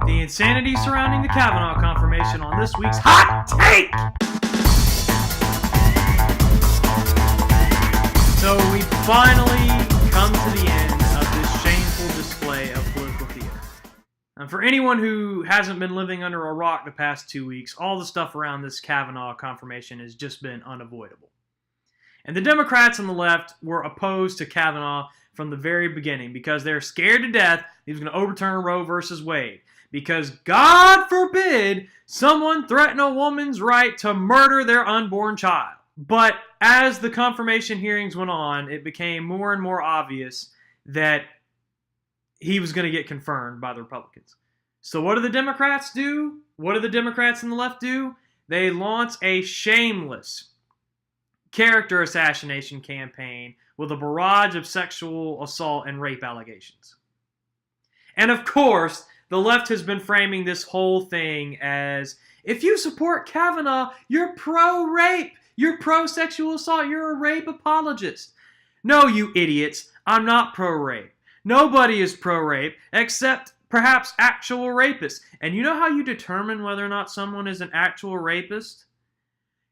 The insanity surrounding the Kavanaugh confirmation on this week's Hot Take! So we finally come to the end of this shameful display of political theater. And for anyone who hasn't been living under a rock the past 2 weeks, all the stuff around this Kavanaugh confirmation has just been unavoidable. And the Democrats on the left were opposed to Kavanaugh from the very beginning because they're scared to death he was going to overturn Roe versus Wade. Because God forbid someone threaten a woman's right to murder their unborn child. But as the confirmation hearings went on, it became more and more obvious that he was going to get confirmed by the Republicans. So what do the Democrats do? What do the Democrats on the left do? They launch a shameless character assassination campaign with a barrage of sexual assault and rape allegations. And of course, the left has been framing this whole thing as, if you support Kavanaugh, you're pro-rape, you're pro-sexual assault, you're a rape apologist. No, you idiots, I'm not pro-rape. Nobody is pro-rape except perhaps actual rapists. And you know how you determine whether or not someone is an actual rapist?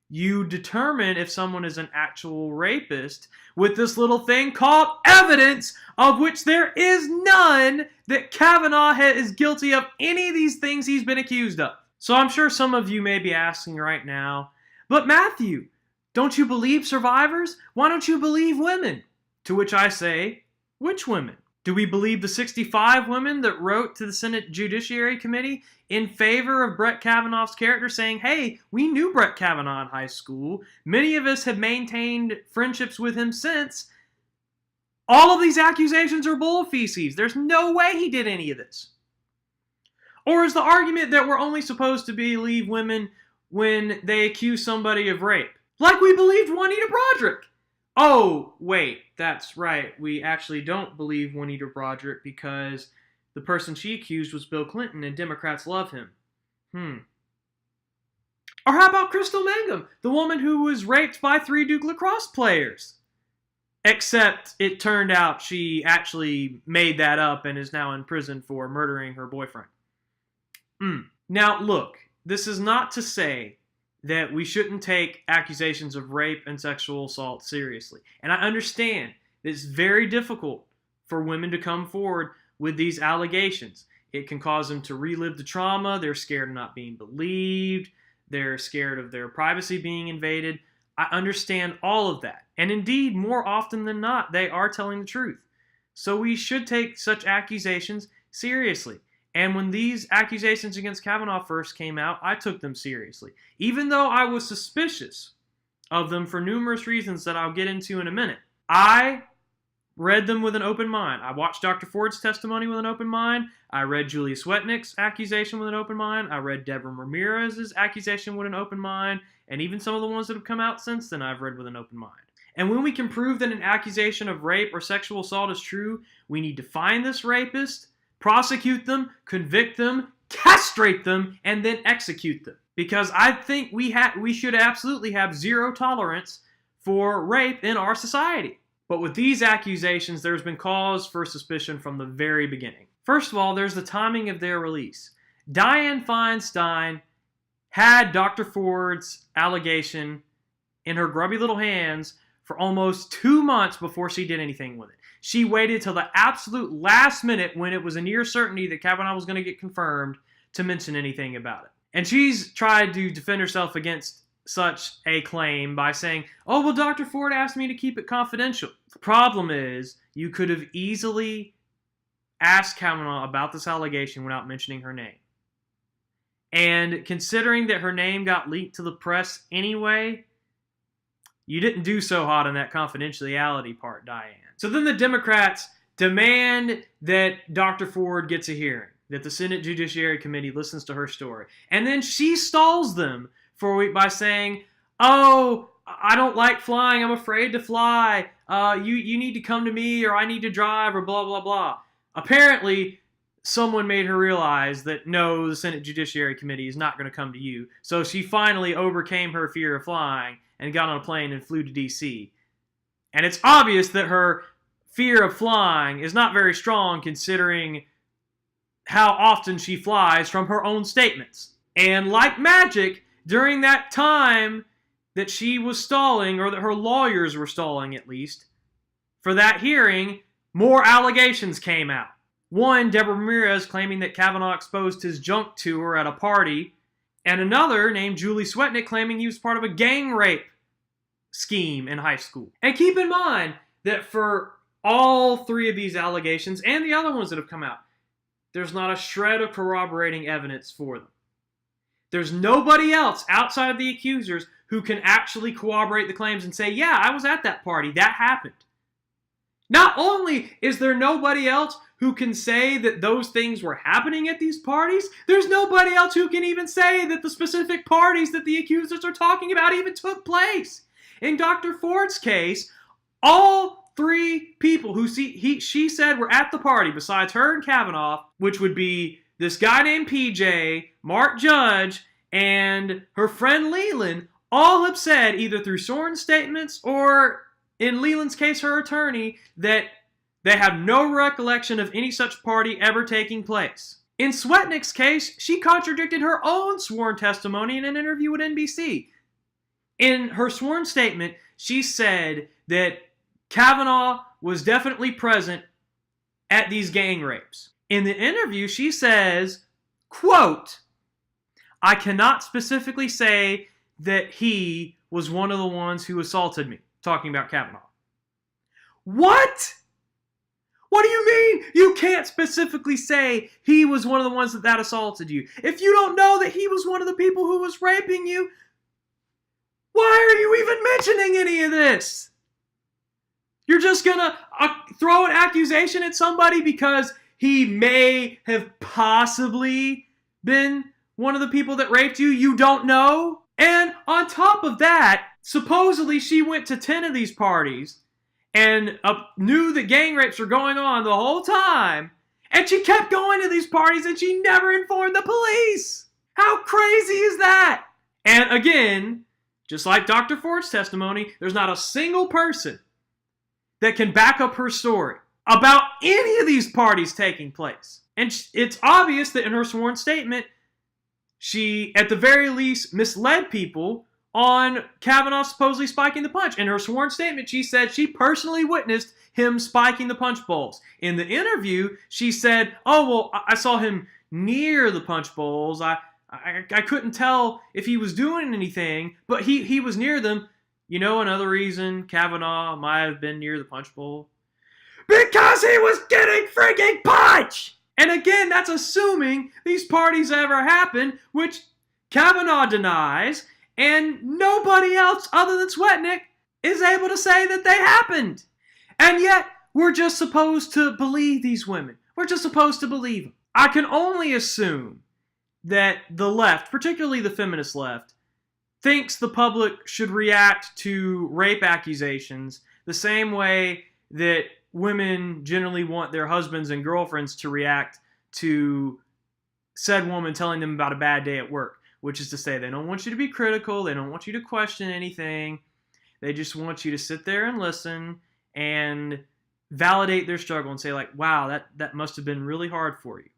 You determine if someone is an actual rapist with this little thing called evidence, of which there is none that Kavanaugh is guilty of any of these things he's been accused of. So I'm sure some of you may be asking right now, but Matthew, don't you believe survivors? Why don't you believe women? To which I say, which women? Do we believe the 65 women that wrote to the Senate Judiciary Committee in favor of Brett Kavanaugh's character saying, hey, we knew Brett Kavanaugh in high school. Many of us have maintained friendships with him since. All of these accusations are bull feces. There's no way he did any of this. Or is the argument that we're only supposed to believe women when they accuse somebody of rape? Like we believed Juanita Broaddrick. Oh, wait, that's right. We actually don't believe Juanita Broaddrick because the person she accused was Bill Clinton and Democrats love him. Or how about Crystal Mangum, the woman who was raped by 3 Duke lacrosse players? Except it turned out she actually made that up and is now in prison for murdering her boyfriend. Now, look, this is not to say that we shouldn't take accusations of rape and sexual assault seriously. And I understand that it's very difficult for women to come forward with these allegations. It can cause them to relive the trauma. They're scared of not being believed. They're scared of their privacy being invaded. I understand all of that. And indeed, more often than not, they are telling the truth. So we should take such accusations seriously. And when these accusations against Kavanaugh first came out, I took them seriously. Even though I was suspicious of them for numerous reasons that I'll get into in a minute. I read them with an open mind. I watched Dr. Ford's testimony with an open mind. I read Julia Swetnick's accusation with an open mind. I read Deborah Ramirez's accusation with an open mind. And even some of the ones that have come out since then I've read with an open mind. And when we can prove that an accusation of rape or sexual assault is true, we need to find this rapist, prosecute them, convict them, castrate them, and then execute them. Because I think we should absolutely have zero tolerance for rape in our society. But with these accusations, there's been cause for suspicion from the very beginning. First of all, there's the timing of their release. Dianne Feinstein had Dr. Ford's allegation in her grubby little hands for almost 2 months before she did anything with it. She waited till the absolute last minute when it was a near certainty that Kavanaugh was going to get confirmed to mention anything about it. And she's tried to defend herself against such a claim by saying, oh, well, Dr. Ford asked me to keep it confidential. The problem is you could have easily asked Kavanaugh about this allegation without mentioning her name. And considering that her name got leaked to the press anyway, you didn't do so hot on that confidentiality part, Dianne. So then the Democrats demand that Dr. Ford gets a hearing, that the Senate Judiciary Committee listens to her story. And then she stalls them for a week by saying, oh, I don't like flying, I'm afraid to fly, you need to come to me, or I need to drive, or blah, blah, blah. Apparently, someone made her realize that no, the Senate Judiciary Committee is not going to come to you. So she finally overcame her fear of flying and got on a plane and flew to D.C. And it's obvious that her fear of flying is not very strong considering how often she flies from her own statements. And like magic, during that time that she was stalling, or that her lawyers were stalling at least, for that hearing, more allegations came out. One, Deborah Ramirez claiming that Kavanaugh exposed his junk to her at a party, and another named Julie Swetnick claiming he was part of a gang rape scheme in high school. And keep in mind that for all three of these allegations, and the other ones that have come out, there's not a shred of corroborating evidence for them. There's nobody else outside of the accusers who can actually corroborate the claims and say, yeah, I was at that party, that happened. Not only is there nobody else who can say that those things were happening at these parties, there's nobody else who can even say that the specific parties that the accusers are talking about even took place. In Dr. Ford's case, all three people who she said were at the party, besides her and Kavanaugh, which would be this guy named PJ, Mark Judge, and her friend Leland, all have said, either through sworn statements or, in Leland's case, her attorney, that they have no recollection of any such party ever taking place. In Swetnick's case, she contradicted her own sworn testimony in an interview with NBC. In her sworn statement, she said that Kavanaugh was definitely present at these gang rapes. In the interview, she says, quote, I cannot specifically say that he was one of the ones who assaulted me, talking about Kavanaugh. What? What do you mean you can't specifically say he was one of the ones that assaulted you? If you don't know that he was one of the people who was raping you, why are you even mentioning any of this? You're just gonna throw an accusation at somebody because he may have possibly been one of the people that raped you? You don't know? And on top of that, supposedly she went to 10 of these parties and knew that gang rapes were going on the whole time, and she kept going to these parties and she never informed the police. How crazy is that? And again, just like Dr. Ford's testimony, there's not a single person that can back up her story about any of these parties taking place. And it's obvious that in her sworn statement, she, at the very least, misled people on Kavanaugh supposedly spiking the punch. In her sworn statement, she said she personally witnessed him spiking the punch bowls. In the interview, she said, oh, well, I saw him near the punch bowls. I couldn't tell if he was doing anything, but he was near them. You know another reason Kavanaugh might have been near the punch bowl? Because he was getting freaking punched! And again, that's assuming these parties ever happened, which Kavanaugh denies, and nobody else other than Swetnick is able to say that they happened. And yet, we're just supposed to believe these women. We're just supposed to believe them. I can only assume that the left, particularly the feminist left, thinks the public should react to rape accusations the same way that women generally want their husbands and girlfriends to react to said woman telling them about a bad day at work, which is to say they don't want you to be critical, they don't want you to question anything, they just want you to sit there and listen and validate their struggle and say like, wow, that must have been really hard for you.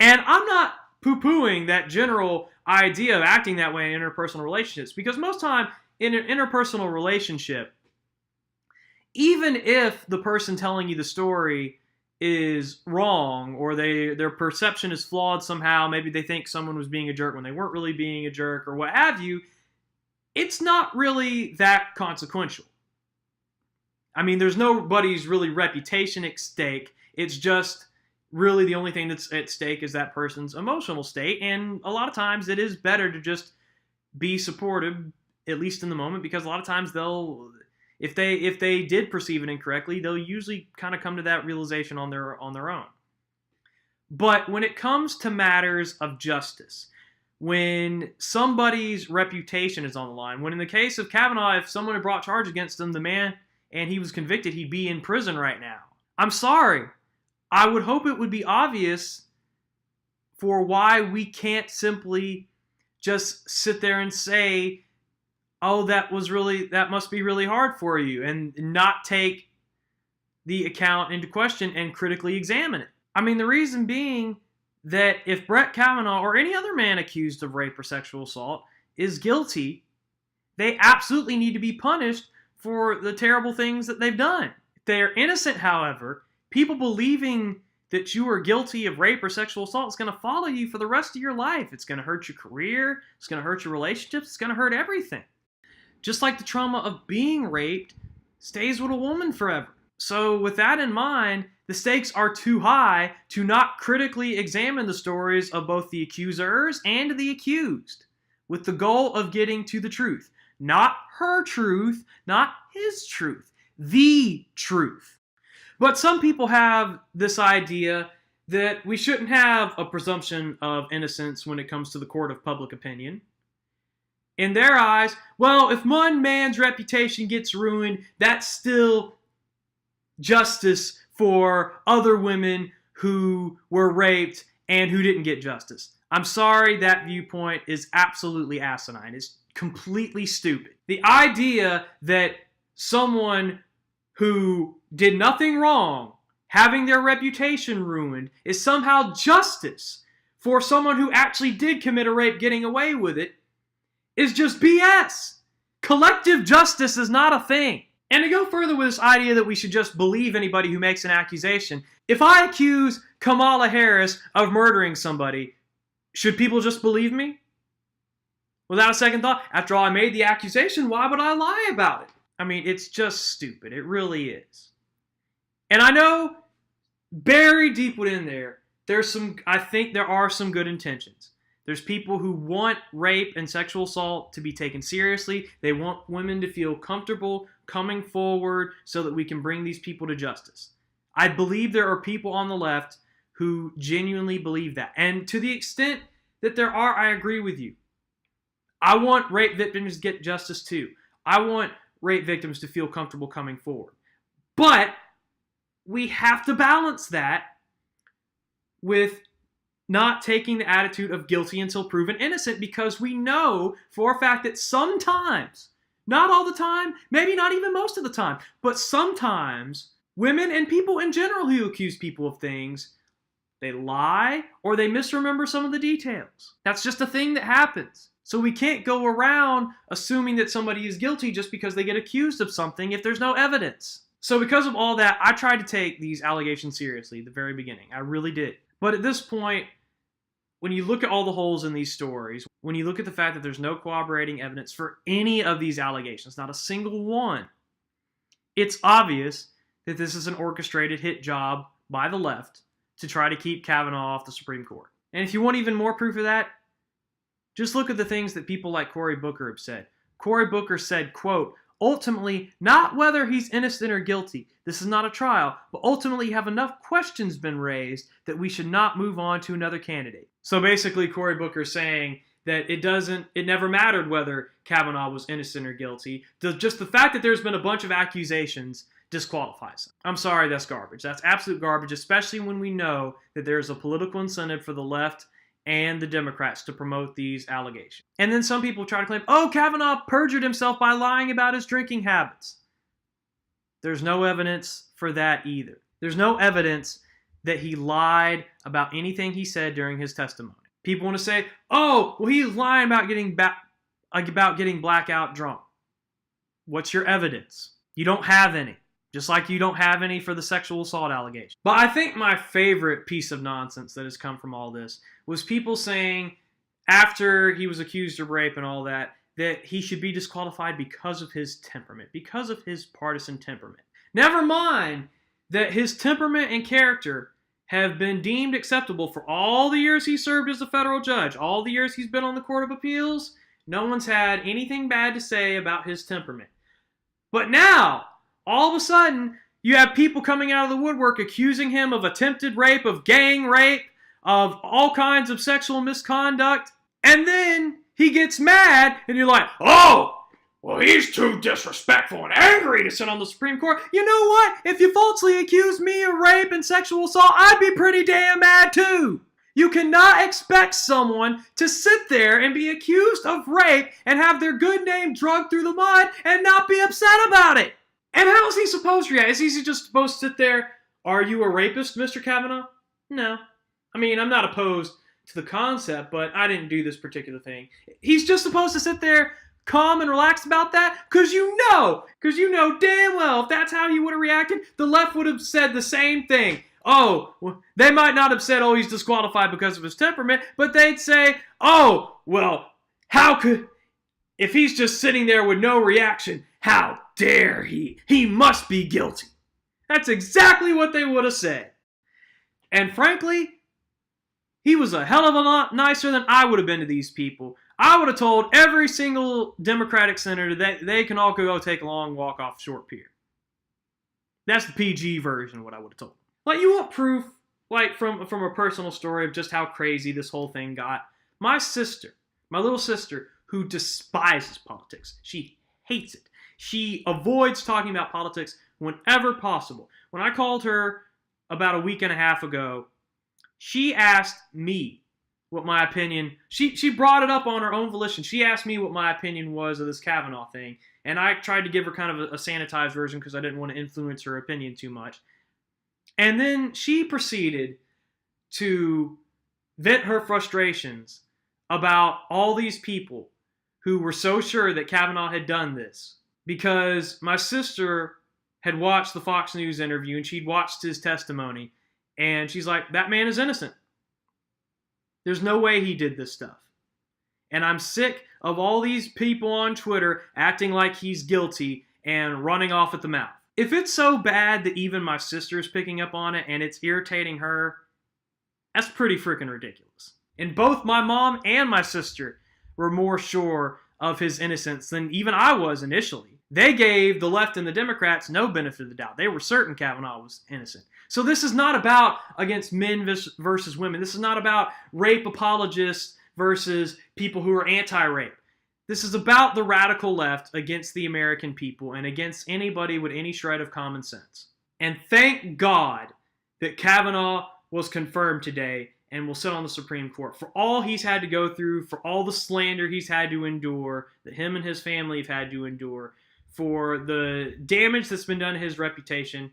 And I'm not poo-pooing that general idea of acting that way in interpersonal relationships, because most time in an interpersonal relationship, even if the person telling you the story is wrong or their perception is flawed somehow, maybe they think someone was being a jerk when they weren't really being a jerk or what have you, it's not really that consequential. I mean, there's nobody's really reputation at stake. It's just really the only thing that's at stake is that person's emotional state. And a lot of times it is better to just be supportive, at least in the moment, because a lot of times if they did perceive it incorrectly, they'll usually kind of come to that realization on their own. But when it comes to matters of justice, when somebody's reputation is on the line, when in the case of Kavanaugh, if someone had brought charge against him, the man, and he was convicted, he'd be in prison right now. I'm sorry. I would hope it would be obvious for why we can't simply just sit there and say, oh, that must be really hard for you, and not take the account into question and critically examine it. I mean, the reason being that if Brett Kavanaugh or any other man accused of rape or sexual assault is guilty, they absolutely need to be punished for the terrible things that they've done. If they are innocent, however, people believing that you are guilty of rape or sexual assault is going to follow you for the rest of your life. It's going to hurt your career. It's going to hurt your relationships. It's going to hurt everything. Just like the trauma of being raped stays with a woman forever. So with that in mind, the stakes are too high to not critically examine the stories of both the accusers and the accused, with the goal of getting to the truth. Not her truth, not his truth, the truth. But some people have this idea that we shouldn't have a presumption of innocence when it comes to the court of public opinion. In their eyes, well, if one man's reputation gets ruined, that's still justice for other women who were raped and who didn't get justice. I'm sorry, that viewpoint is absolutely asinine. It's completely stupid. The idea that someone who did nothing wrong, having their reputation ruined, is somehow justice for someone who actually did commit a rape getting away with it is just BS. Collective justice is not a thing. And to go further with this idea that we should just believe anybody who makes an accusation, if I accuse Kamala Harris of murdering somebody, should people just believe me? Without a second thought, after all, I made the accusation, why would I lie about it? I mean, it's just stupid. It really is. And I know buried deep within there, I think there are some good intentions. There's people who want rape and sexual assault to be taken seriously. They want women to feel comfortable coming forward so that we can bring these people to justice. I believe there are people on the left who genuinely believe that. And to the extent that there are, I agree with you. I want rape victims to get justice too. I want rape victims to feel comfortable coming forward. But we have to balance that with not taking the attitude of guilty until proven innocent, because we know for a fact that sometimes, not all the time, maybe not even most of the time, but sometimes women and people in general who accuse people of things, they lie or they misremember some of the details. That's just a thing that happens. So we can't go around assuming that somebody is guilty just because they get accused of something if there's no evidence. So because of all that, I tried to take these allegations seriously at the very beginning. I really did. But at this point, when you look at all the holes in these stories, when you look at the fact that there's no corroborating evidence for any of these allegations, not a single one, it's obvious that this is an orchestrated hit job by the left to try to keep Kavanaugh off the Supreme Court. And if you want even more proof of that, just look at the things that people like Cory Booker have said. Cory Booker said, quote, ultimately, not whether he's innocent or guilty. This is not a trial, but ultimately have enough questions been raised that we should not move on to another candidate. So basically, Cory Booker is saying that it never mattered whether Kavanaugh was innocent or guilty. Just the fact that there's been a bunch of accusations disqualifies him. I'm sorry, that's garbage. That's absolute garbage, especially when we know that there's a political incentive for the left and the Democrats to promote these allegations. And then some people try to claim, oh, Kavanaugh perjured himself by lying about his drinking habits. There's no evidence for that either. There's no evidence that he lied about anything he said during his testimony. People want to say, oh, well, he was lying about getting blackout drunk. What's your evidence? You don't have any. Just like you don't have any for the sexual assault allegation. But I think my favorite piece of nonsense that has come from all this was people saying, after he was accused of rape and all that, that he should be disqualified because of his temperament, because of his partisan temperament. Never mind that his temperament and character have been deemed acceptable for all the years he served as a federal judge, all the years he's been on the Court of Appeals. No one's had anything bad to say about his temperament. But now, all of a sudden, you have people coming out of the woodwork accusing him of attempted rape, of gang rape, of all kinds of sexual misconduct. And then he gets mad and you're like, oh, well, he's too disrespectful and angry to sit on the Supreme Court. You know what? If you falsely accuse me of rape and sexual assault, I'd be pretty damn mad too. You cannot expect someone to sit there and be accused of rape and have their good name dragged through the mud and not be upset about it. And how is he supposed to react? Is he just supposed to sit there, are you a rapist, Mr. Kavanaugh? No. I mean, I'm not opposed to the concept, but I didn't do this particular thing. He's just supposed to sit there calm and relaxed about that? Because you know damn well if that's how he would have reacted, the left would have said the same thing. Oh, well, they might not have said, oh, he's disqualified because of his temperament, but they'd say, oh, well, how could, if he's just sitting there with no reaction, how dare he? He must be guilty. That's exactly what they would have said. And frankly, he was a hell of a lot nicer than I would have been to these people. I would have told every single Democratic senator that they can all go take a long walk off Short Pier. That's the PG version of what I would have told them. Like, you want proof, like, from a personal story of just how crazy this whole thing got? My sister, my little sister, who despises politics. She hates it. She avoids talking about politics whenever possible. When I called her about a week and a half ago, she asked me what my opinion, she brought it up on her own volition. She asked me what my opinion was of this Kavanaugh thing, and I tried to give her kind of a sanitized version because I didn't want to influence her opinion too much. And then she proceeded to vent her frustrations about all these people who were so sure that Kavanaugh had done this, because my sister had watched the Fox News interview and she'd watched his testimony, and she's like, that man is innocent. There's no way he did this stuff. And I'm sick of all these people on Twitter acting like he's guilty and running off at the mouth. If it's so bad that even my sister is picking up on it and it's irritating her, that's pretty freaking ridiculous. And both my mom and my sister were more sure of his innocence than even I was initially. They gave the left and the Democrats no benefit of the doubt. They were certain Kavanaugh was innocent. So this is not about against men versus women. This is not about rape apologists versus people who are anti-rape. This is about the radical left against the American people and against anybody with any shred of common sense. And thank God that Kavanaugh was confirmed today and will sit on the Supreme Court. For all he's had to go through, for all the slander he's had to endure, that him and his family have had to endure, for the damage that's been done to his reputation.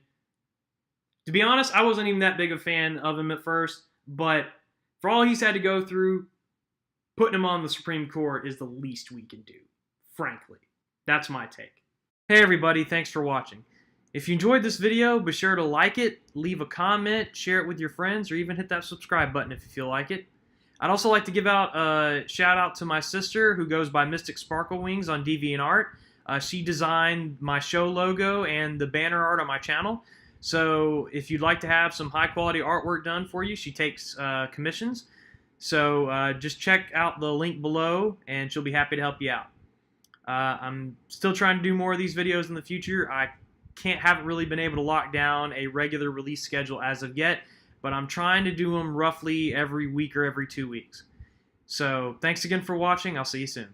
To be honest, I wasn't even that big a fan of him at first, but for all he's had to go through, putting him on the Supreme Court is the least we can do, frankly. That's my take. Hey everybody, thanks for watching. If you enjoyed this video, be sure to like it, leave a comment, share it with your friends, or even hit that subscribe button if you feel like it. I'd also like to give out a shout out to my sister who goes by Mystic Sparkle Wings on DeviantArt. She designed my show logo and the banner art on my channel. So if you'd like to have some high quality artwork done for you, she takes commissions. So just check out the link below and she'll be happy to help you out. I'm still trying to do more of these videos in the future. I haven't really been able to lock down a regular release schedule as of yet, but I'm trying to do them roughly every week or every 2 weeks. So thanks again for watching. I'll see you soon.